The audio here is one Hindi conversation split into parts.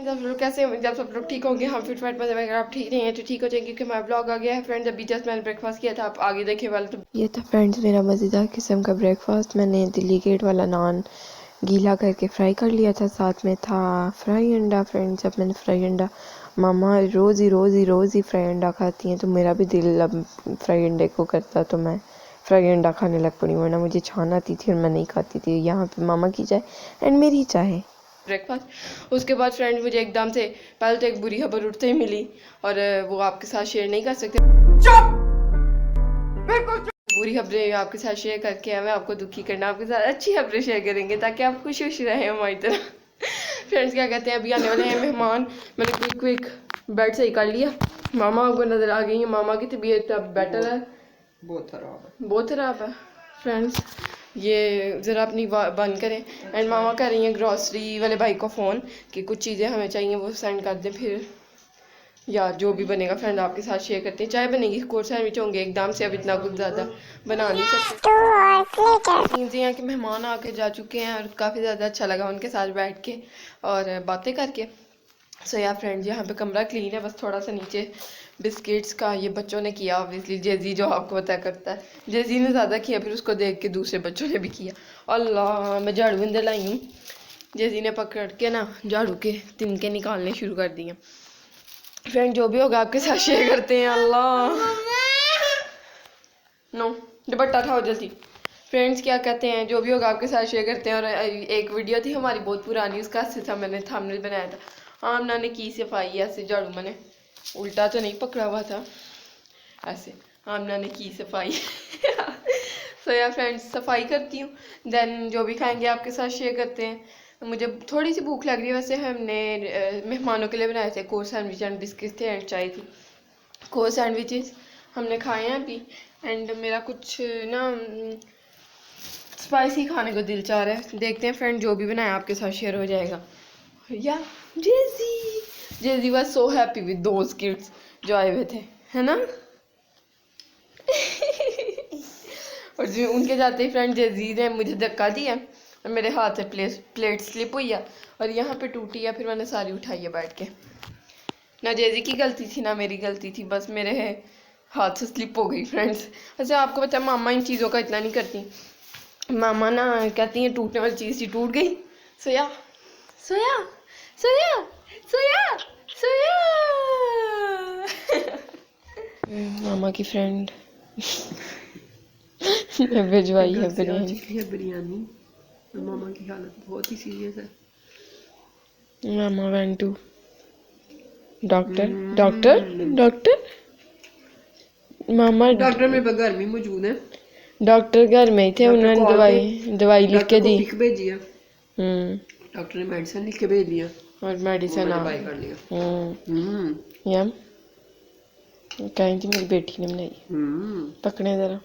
सब लोग कैसे हैं? जब सब लोग ठीक होंगे हम फिट फाट मजे में, अगर आप ठीक नहीं हैं तो ठीक हो जाएंगे क्योंकि हमारा ब्लॉग आ गया है फ्रेंड्स। अभी जस्ट मैंने ब्रेकफास्ट किया था, आप आगे देखे वाला तो ये था फ्रेंड्स मेरा मज़ेदार किस्म का ब्रेकफास्ट। मैंने दिल्ली गेट वाला नान गीला करके फ्राई कर लिया था, साथ में था फ्राई अंडा फ्रेंड्स। अब मैंने फ्राई अंडा, मामा रोज़ ही फ्राई अंडा खाती हैं तो मेरा भी दिल अब फ्राई अंडे को करता, तो मैं फ्राई अंडा खाने लग पड़ी, वरना मुझे छान आती थी और मैं नहीं खाती थी। यहाँ पे मामा की चाय एंड मेरी चाय ब्रेकफास्ट। उसके बाद फ्रेंड मुझे एकदम से पहले तो एक बुरी खबर उठते ही मिली और वो आपके साथ शेयर नहीं कर सकते। बुरी खबरें आपके साथ शेयर करके हमें आपको दुखी करना, आपके साथ अच्छी खबरें शेयर करेंगे ताकि आप खुश खुश रहें हमारी तरह। फ्रेंड्स क्या कहते हैं, अभी आने वाले हैं मेहमान। मैंने क्विक बेड सही कर लिया, मामा को नज़र आ गई है। मामा की तबीयत अब बेटर है, बहुत ख़राब है फ्रेंड्स। ये ज़रा अपनी बंद करें। एंड मामा कर रही हैं ग्रॉसरी वाले भाई को फ़ोन कि कुछ चीज़ें हमें चाहिए वो सेंड कर दें, फिर या जो भी बनेगा फ्रेंड आपके साथ शेयर करते हैं। चाय बनेगी, कोर्स सैंडविच होंगे एकदम से, अब इतना कुछ ज़्यादा बना नहीं सकते। सीन्स यहाँ के मेहमान आके जा चुके हैं और काफ़ी ज़्यादा अच्छा लगा उनके साथ बैठ के और बातें करके। सो या फ्रेंड्स यहाँ पे कमरा क्लीन है, बस थोड़ा सा नीचे बिस्किट्स का ये बच्चों ने किया, ऑब्वियसली जेजी जो आपको पता करता है, जेजी ने ज़्यादा किया, फिर उसको देख के दूसरे बच्चों ने भी किया। अल्लाह, मैं झाड़ू अंदर लाई हूँ, जेजी ने पकड़ के ना झाड़ू के तिनके निकालने शुरू कर दिए। फ्रेंड जो भी होगा आपके साथ शेयर करते हैं। अल्लाह नो, दुपट्टा उठाओ जल्दी। फ्रेंड्स क्या कहते हैं, जो भी होगा आपके साथ शेयर करते हैं। और एक वीडियो थी हमारी बहुत पुरानी, उसका हिस्सा मैंने थंबनेल बनाया था। आमना ने की सफाई, ऐसे झाड़ू मैंने उल्टा तो नहीं पकड़ा हुआ था, ऐसे आमना ने की सफाई। सो या फ्रेंड्स सफाई करती हूँ, देन जो भी खाएंगे आपके साथ शेयर करते हैं। मुझे थोड़ी सी भूख लग रही है, वैसे हमने मेहमानों के लिए बनाए थे कोर्स सैंडविच एंड बिस्किट थे एंड चाय थी। कोर्स सैंडविचेस हमने खाए हैं अभी, एंड मेरा कुछ ना स्पाइसी खाने को दिल चाह रहा है। देखते हैं फ्रेंड, जो भी बनाया आपके साथ शेयर हो जाएगा। या जेजी was so happy with those kids जो आए हुए थे, है ना। और जो उनके जाते ही फ्रेंड जेजी ने मुझे धक्का दिया और मेरे हाथ से प्लेट स्लिप हुई है और यहाँ पे टूटी है, फिर मैंने सारी उठाई है बैठ के। ना जेजी की गलती थी ना मेरी गलती थी, बस मेरे हाथ से स्लिप हो गई फ्रेंड्स। अच्छा आपको पता है मामा इन चीज़ों का इतना नहीं करती, मामा ना कहती हैं टूटने वाली चीज़ ही टूट गई। सोया सोया सोया सोया सोया। मामा की फ्रेंड भिजवाई है बिरयानी। मामा की हालत बहुत ही सीरियस है। मामा वेंट टू डॉक्टर मामा डॉक्टर मेरे पास घर में मौजूद है, डॉक्टर घर में ही थे, उन्होंने दवाई लिख के दी, भेजी है। डॉक्टर ने मेडिसिन लिख के भेज दिया और मेडिसिन बाय कर लिया। यम कहीं थी मेरी बेटी ने बनाई, पकड़े जरा।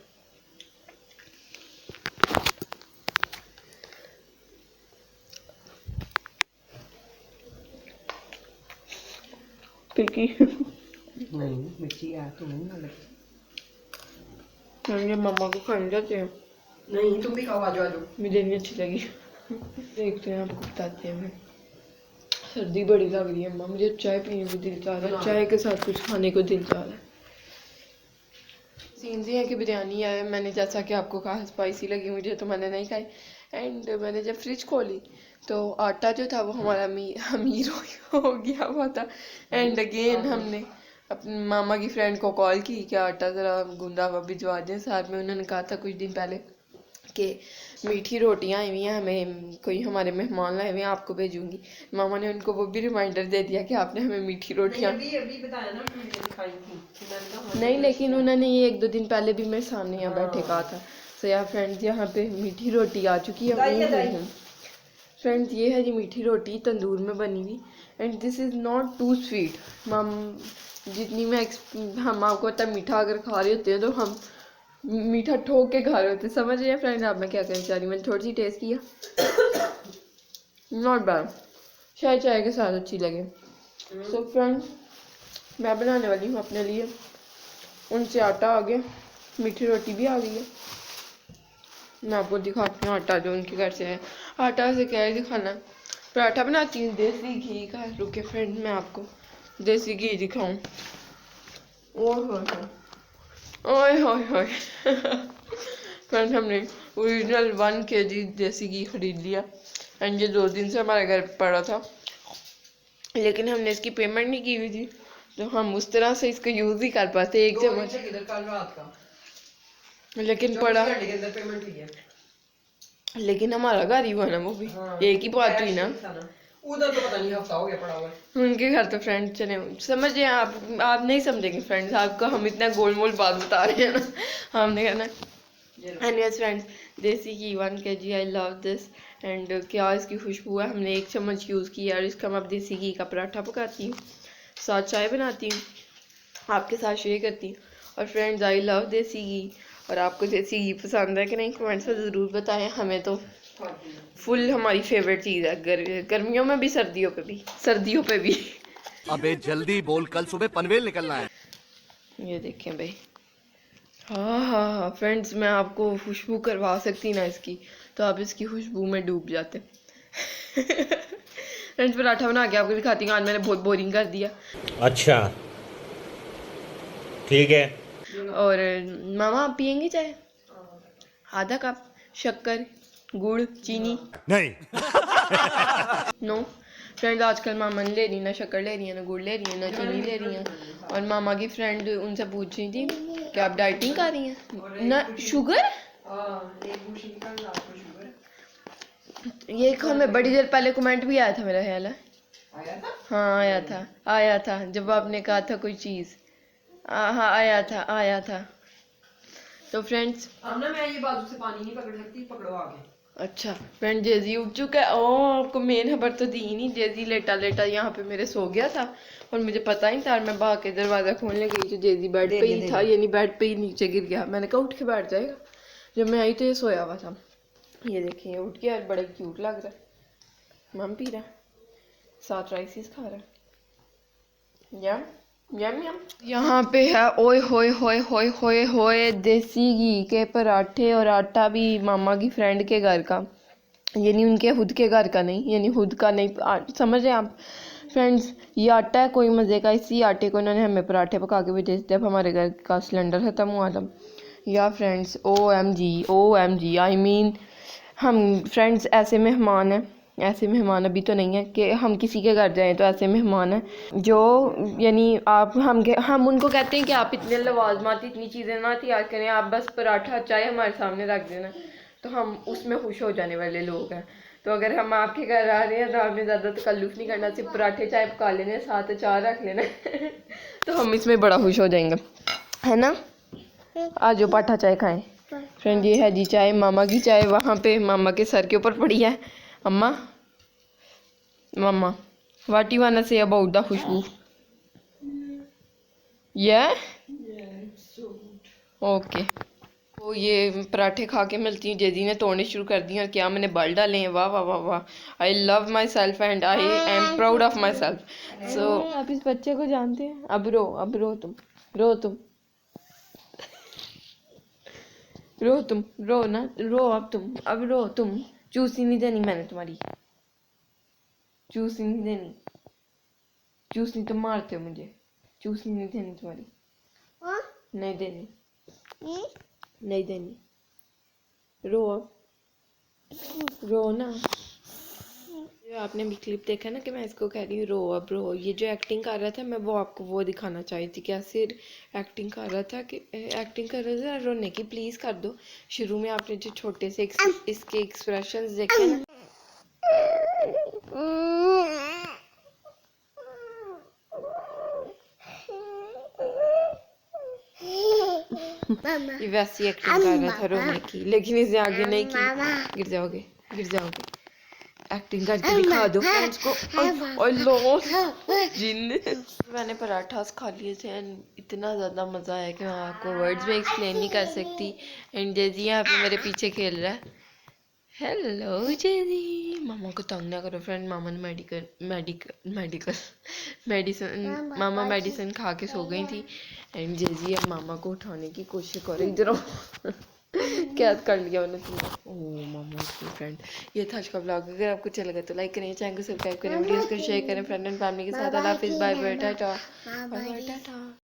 मिर्ची आ तो नहीं लगे, ये मम्मा को खाने जाते हैं। नहीं तुम भी खाओ, आ जाओ। मुझे नहीं अच्छी लगी। देखते हैं, आपको बताते हैं। सर्दी बड़ी लग रही है अम्मा, मुझे चाय पीने को दिल चाह रहा है, चाय के साथ कुछ खाने को दिल चाह रहा है। सीन है कि बिरयानी है, मैंने जैसा कि आपको कहा स्पाइसी लगी मुझे तो मैंने नहीं खाई। एंड मैंने जब फ्रिज खोली तो आटा जो था वो हमारा अमीर हो गया हुआ था। एंड अगेन हमने अपनी मामा की फ्रेंड को कॉल की कि आटा ज़रा गूंदा हुआ भिजवा दें। साथ में उन्होंने कहा था कुछ दिन पहले कि मीठी रोटियां आई हुई हैं, हमें कोई हमारे मेहमान लाए हुए हैं, आपको भेजूंगी। मामा ने उनको वो भी रिमाइंडर दे दिया कि आपने हमें मीठी रोटियां अभी बताया ना, दिखाई थी नहीं, लेकिन उन्होंने ये 1-2 दिन पहले भी मेरे सामने यहाँ बैठे कहा था। सो यार फ्रेंड्स यहाँ पे मीठी रोटी आ चुकी है। फ्रेंड्स ये है जी मीठी रोटी तंदूर में बनी हुई, and this is not too sweet. जितनी मैं हम आपको पता मीठा अगर खा रहे होते हैं तो हम मीठा ठोक के खा रहे होते, समझ रहे हैं फ्रेंड आप मैं क्या कहना चाह रही हूँ। मैंने थोड़ी सी टेस्ट किया, नॉट बैड, शायद चाय के साथ अच्छी लगे। सो फ्रेंड्स मैं बनाने वाली हूँ अपने लिए, उनसे आटा आ गया, मीठी रोटी भी आ गई है। मैं आपको दिखाती हूँ आटा जो उनके घर से है। आटा से क्या है दिखाना पराठा बनाती हूँ देसी घी का। रुके फ्रेंड, मैं आपको देसी घी दिखाऊं। ओए होए होए फ्रेंड, हमने ओरिजिनल 1 kg देसी घी खरीद लिया एंड ये 2 दिन से हमारे घर पड़ा था, लेकिन हमने इसकी पेमेंट नहीं की हुई थी, तो हम उस तरह से इसको यूज ही कर पाते 1 चम्मच। लेकिन पड़ा, लेकिन हमारा घर ही हुआ ना वो भी। हाँ, एक ही बात हुई ना, उधर तो पता नहीं हफ्ता हो गया पड़ा हुआ। उनके घर तो फ्रेंड चले, समझिए आप नहीं समझेंगे फ्रेंड्स, आपको हम इतना गोल मोल बात बता रहे हैं ना, हमने कहना। एंड यस फ्रेंड्स, देसी घी 1 kg, I love this. And क्या इसकी खुशबू है। हमने 1 चम्मच यूज़ किया और इसका मैं देसी घी का पराठा पकाती हूँ, साथ चाय बनाती हूँ, आपके साथ शेयर करती हूँ। और फ्रेंड्स, आई लव देसी घी। और आपको देसी घी पसंद है कि नहीं, कमेंट्स में ज़रूर बताएं। हमें तो फुल हमारी फेवरेट चीज़ है, गर्मियों में भी, सर्दियों पे भी। अबे जल्दी बोल, कल सुबह पनवेल निकलना है। ये देखें भाई, हाँ फ्रेंड्स, मैं आपको खुशबू करवा सकती ना इसकी, तो आप इसकी खुशबू में डूब जाते। फ्रेंड्स, पराठा बना के आपको दिखाती हूँ। आज मैंने बहुत बोरिंग कर दिया। अच्छा ठीक है। और मामा, आप पियेंगे चाय? आधा कप, शक्कर, गुड़, चीनी? नहीं। नो फ्रेंड, आजकल मामा नहीं ले रही, ना शक्कर ले रही है, ना गुड़ ले रही है, ना चीनी ले रही है। और मामा की फ्रेंड उनसे पूछ रही थी कि आप डाइटिंग कर रही हैं ना, शुगर? ये एक हमें बड़ी देर पहले कमेंट भी आया था, मेरा ख्याल है। हाँ आया था जब आपने कहा था कोई चीज़। हाँ आया था। तो फ्रेंड्स, मैं ये बाजू से पानी नहीं पकड़ सकती, पकड़ो आगे। अच्छा फ्रेंड, जेजी उठ चुका है। ओ, आपको मेन खबर तो दी नहीं। जेजी लेटा यहाँ पे मेरे सो गया था और मुझे पता ही था। मैं भाग के दरवाज़ा खोलने गई तो जेजी बेड पे ही था, यानी बेड पे ही नीचे गिर गया। मैंने कहा उठ के बैठ जाएगा, जब मैं आई तो ये सोया हुआ था। ये देखिए, ये उठ गया, बड़ा क्यूट लग रहा है। मम पी रहा है, साथ राइसिस खा रहा है। यम यम यम। यहाँ पे है ओए होए होए होए होए होए देसी घी के पराठे, और आटा भी मामा की फ्रेंड के घर का, यानी उनके खुद के घर का नहीं, यानी खुद का नहीं, समझ रहे हैं आप फ्रेंड्स। ये आटा है कोई मज़े का, इसी आटे को इन्होंने हमें पराठे पका के भेजे जब हमारे घर का सिलेंडर खत्म हुआ था। या फ्रेंड्स, OMG, आई मीन, हम फ्रेंड्स ऐसे मेहमान अभी तो नहीं है कि हम किसी के घर जाएं तो ऐसे मेहमान हैं जो, यानी हम उनको कहते हैं कि आप इतने लवाजमात, इतनी चीज़ें ना तैयार करें, आप बस पराठा चाय हमारे सामने रख देना, तो हम उसमें खुश हो जाने वाले लोग हैं। तो अगर हम आपके घर आ रहे हैं तो आपने ज़्यादा तकल्लुफ़ नहीं करना, सिर्फ पराठे चाय पका लेने, साथ अचार रख लेना। तो हम इसमें बड़ा खुश हो जाएंगे, है ना। आज जो पाठा चाय खाएं फ्रेंड। ये है जी चाय, मामा की चाय, वहाँ पे मामा के सर के ऊपर पड़ी है। Mama, what you wanna say about the khushboo? Yeah? Okay. तो ये पराठे खा के मिलती हूँ। जेजी ने तोड़ने शुरू कर दिए और क्या मैंने बाल डाले हैं। वाह वाह वाह वाह। I love myself and I am proud of myself. So आप इस बच्चे को जानते हैं। अब रो तुम रो ना, रो अब रो तुम। चूसी नहीं देनी मैंने तुम्हारी, चूसी नहीं देनी, चूसनी तुम मारते हो मुझे, चूसनी नहीं देनी तुम्हारी, नहीं देनी, रो ना। आपने भी क्लिप देखा ना कि मैं इसको कह रही हूँ रो अब रो। ये जो एक्टिंग कर रहा था, मैं वो आपको वो दिखाना चाही थी, कैसे एक्टिंग कर रहा था रोने की। प्लीज़ कर दो। शुरू में आपने जो छोटे से इसके एक्सप्रेशंस देखे ना, ये वैसी एक्टिंग कर रहा था रोने की, लेकिन इसे आगे नहीं की। गिर जाओगे। एक्टिंग करके दिखा दो फ्रेंड्स को। जिन मैंने पराठास खा लिए थे एंड इतना ज़्यादा मज़ा आया कि मैं आपको वर्ड्स में एक्सप्लेन नहीं कर सकती। एंड जेजी यहाँ पे मेरे पीछे खेल रहा है। हेलो जेजी। मामा को तंग ना करो फ्रेंड। मामा ने मेडिसिन खा के सो गई थी एंड जेजी अब मामा को उठाने की कोशिश करो। इधर कैद कर लिया मैंने तुमको। ओह मामा की फ्रेंड। ये था आज का ब्लॉग। अगर आपको अच्छा लगा तो लाइक करें, चैनल को सब्सक्राइब करें, वीडियोस को शेयर करें फ्रेंड एंड फैमिली के साथ। अल्लाह हाफिज़, bye bye, tata, bye bye, Tata.